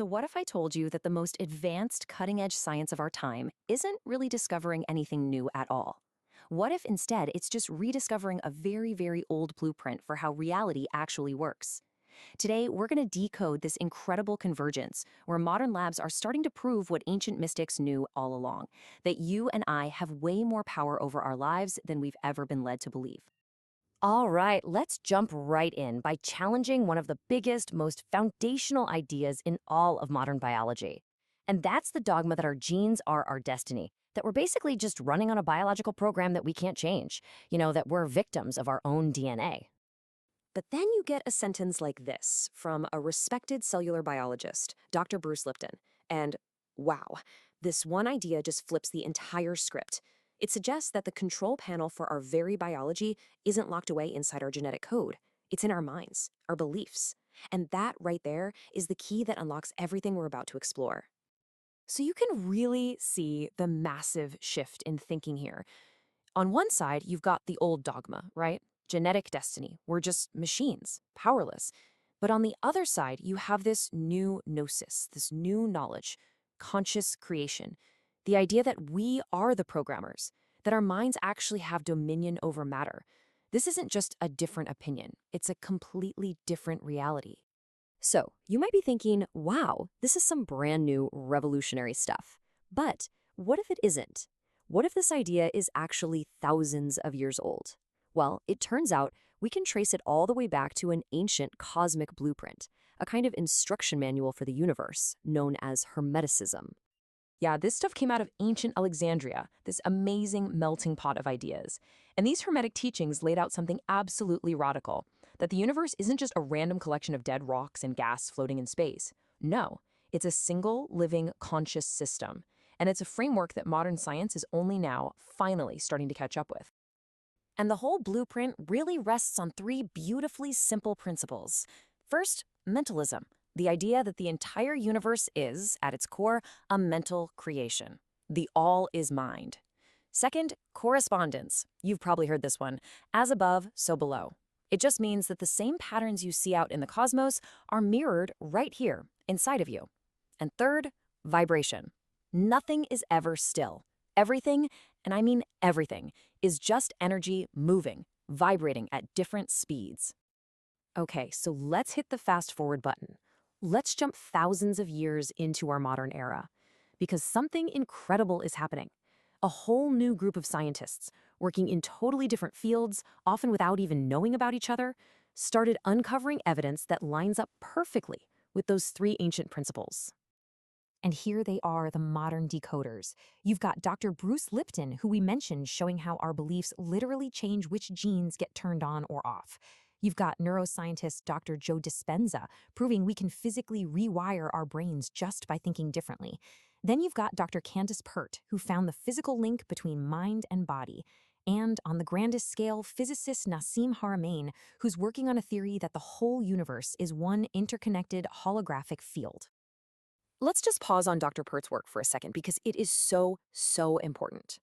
So what if I told you that the most advanced cutting-edge science of our time isn't really discovering anything new at all? What if instead it's just rediscovering a very, very old blueprint for how reality actually works? Today, we're going to decode this incredible convergence where modern labs are starting to prove what ancient mystics knew all along, that you and I have way more power over our lives than we've ever been led to believe. All right, let's jump right in by challenging one of the biggest, most foundational ideas in all of modern biology. And that's the dogma that our genes are our destiny, that we're basically just running on a biological program that we can't change, that we're victims of our own DNA. But then you get a sentence like this from a respected cellular biologist, Dr. Bruce Lipton, and wow, this one idea just flips the entire script. It suggests that the control panel for our very biology isn't locked away inside our genetic code. It's in our minds, our beliefs. And that right there is the key that unlocks everything we're about to explore. So you can really see the massive shift in thinking here. On one side, you've got the old dogma, right? Genetic destiny. We're just machines, powerless. But on the other side, you have this new gnosis, this new knowledge, conscious creation. The idea that we are the programmers, that our minds actually have dominion over matter. This isn't just a different opinion, it's a completely different reality. So, you might be thinking, wow, this is some brand new revolutionary stuff. But what if it isn't? What if this idea is actually thousands of years old? Well, it turns out we can trace it all the way back to an ancient cosmic blueprint, a kind of instruction manual for the universe, known as Hermeticism. Yeah, this stuff came out of ancient Alexandria, this amazing melting pot of ideas. And these Hermetic teachings laid out something absolutely radical, that the universe isn't just a random collection of dead rocks and gas floating in space. No, it's a single, living, conscious system. And it's a framework that modern science is only now, finally, starting to catch up with. And the whole blueprint really rests on three beautifully simple principles. First, mentalism, the idea that the entire universe is, at its core, a mental creation. The all is mind. Second, correspondence. You've probably heard this one. As above, so below. It just means that the same patterns you see out in the cosmos are mirrored right here, inside of you. And third, vibration. Nothing is ever still. Everything, and I mean everything, is just energy moving, vibrating at different speeds. Okay, so let's hit the fast forward button. Let's jump thousands of years into our modern era, because something incredible is happening. A whole new group of scientists, working in totally different fields, often without even knowing about each other, started uncovering evidence that lines up perfectly with those three ancient principles. And here they are, the modern decoders. You've got Dr. Bruce Lipton, who we mentioned, showing how our beliefs literally change which genes get turned on or off. You've got neuroscientist Dr. Joe Dispenza, proving we can physically rewire our brains just by thinking differently. Then you've got Dr. Candace Pert, who found the physical link between mind and body. And on the grandest scale, physicist Nassim Haramein, who's working on a theory that the whole universe is one interconnected holographic field. Let's just pause on Dr. Pert's work for a second because it is so, so important.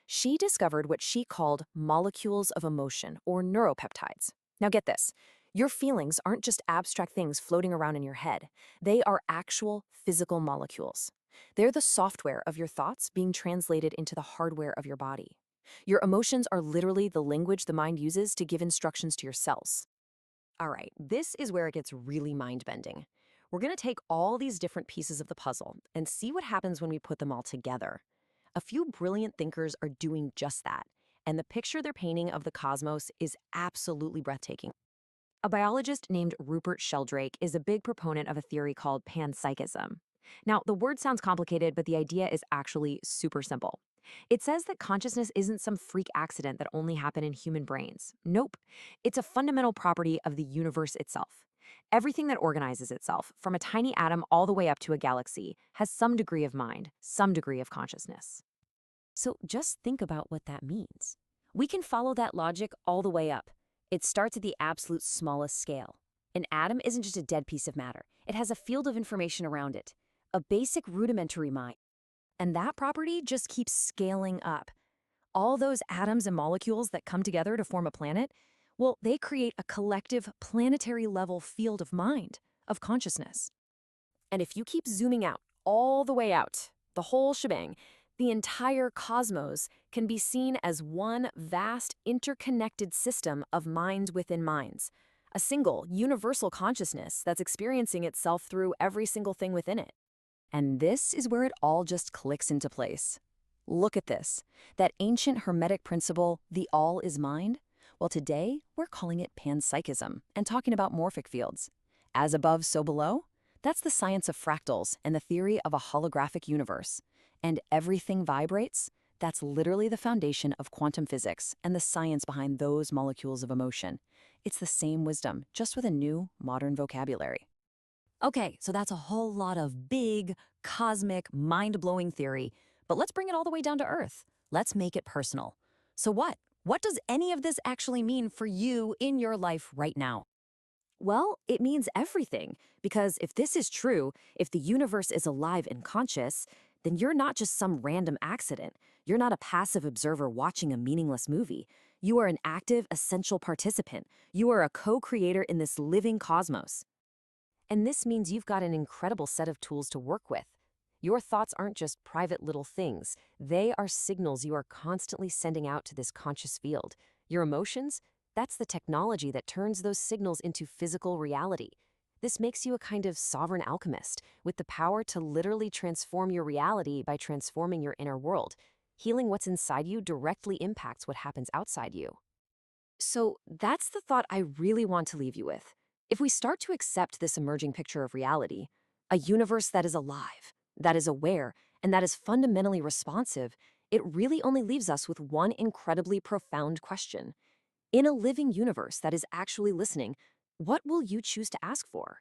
She discovered what she called molecules of emotion, or neuropeptides. Now get this, your feelings aren't just abstract things floating around in your head. They are actual physical molecules. They're the software of your thoughts being translated into the hardware of your body. Your emotions are literally the language the mind uses to give instructions to your cells. All right, this is where it gets really mind-bending. We're going to take all these different pieces of the puzzle and see what happens when we put them all together. A few brilliant thinkers are doing just that, and the picture they're painting of the cosmos is absolutely breathtaking. A biologist named Rupert Sheldrake is a big proponent of a theory called Panpsychism. Now, the word sounds complicated, but the idea is actually super simple. It says that consciousness isn't some freak accident that only happened in human brains. Nope. It's a fundamental property of the universe itself. Everything that organizes itself, from a tiny atom all the way up to a galaxy, has some degree of mind, some degree of consciousness. So just think about what that means. We can follow that logic all the way up. It starts at the absolute smallest scale. An atom isn't just a dead piece of matter. It has a field of information around it, a basic rudimentary mind. And that property just keeps scaling up. All those atoms and molecules that come together to form a planet, well, they create a collective planetary level field of mind, of consciousness. And if you keep zooming out, all the way out, the whole shebang, the entire cosmos can be seen as one vast, interconnected system of minds within minds. A single, universal consciousness that's experiencing itself through every single thing within it. And this is where it all just clicks into place. Look at this. That ancient Hermetic principle, the all is mind? Well, today, we're calling it Panpsychism and talking about morphic fields. As above, so below? That's the science of fractals and the theory of a holographic universe. And everything vibrates? That's literally the foundation of quantum physics and the science behind those molecules of emotion. It's the same wisdom, just with a new, modern vocabulary. Okay, so that's a whole lot of big, cosmic, mind-blowing theory, but let's bring it all the way down to Earth. Let's make it personal. So what? What does any of this actually mean for you in your life right now? Well, it means everything, because if this is true, if the universe is alive and conscious, then you're not just some random accident. You're not a passive observer watching a meaningless movie. You are an active, essential participant. You are a co-creator in this living cosmos. And this means you've got an incredible set of tools to work with. Your thoughts aren't just private little things. They are signals you are constantly sending out to this conscious field. Your emotions? That's the technology that turns those signals into physical reality. This makes you a kind of sovereign alchemist with the power to literally transform your reality by transforming your inner world. Healing what's inside you directly impacts what happens outside you. So that's the thought I really want to leave you with. If we start to accept this emerging picture of reality, a universe that is alive, that is aware, and that is fundamentally responsive, it really only leaves us with one incredibly profound question. In a living universe that is actually listening, what will you choose to ask for?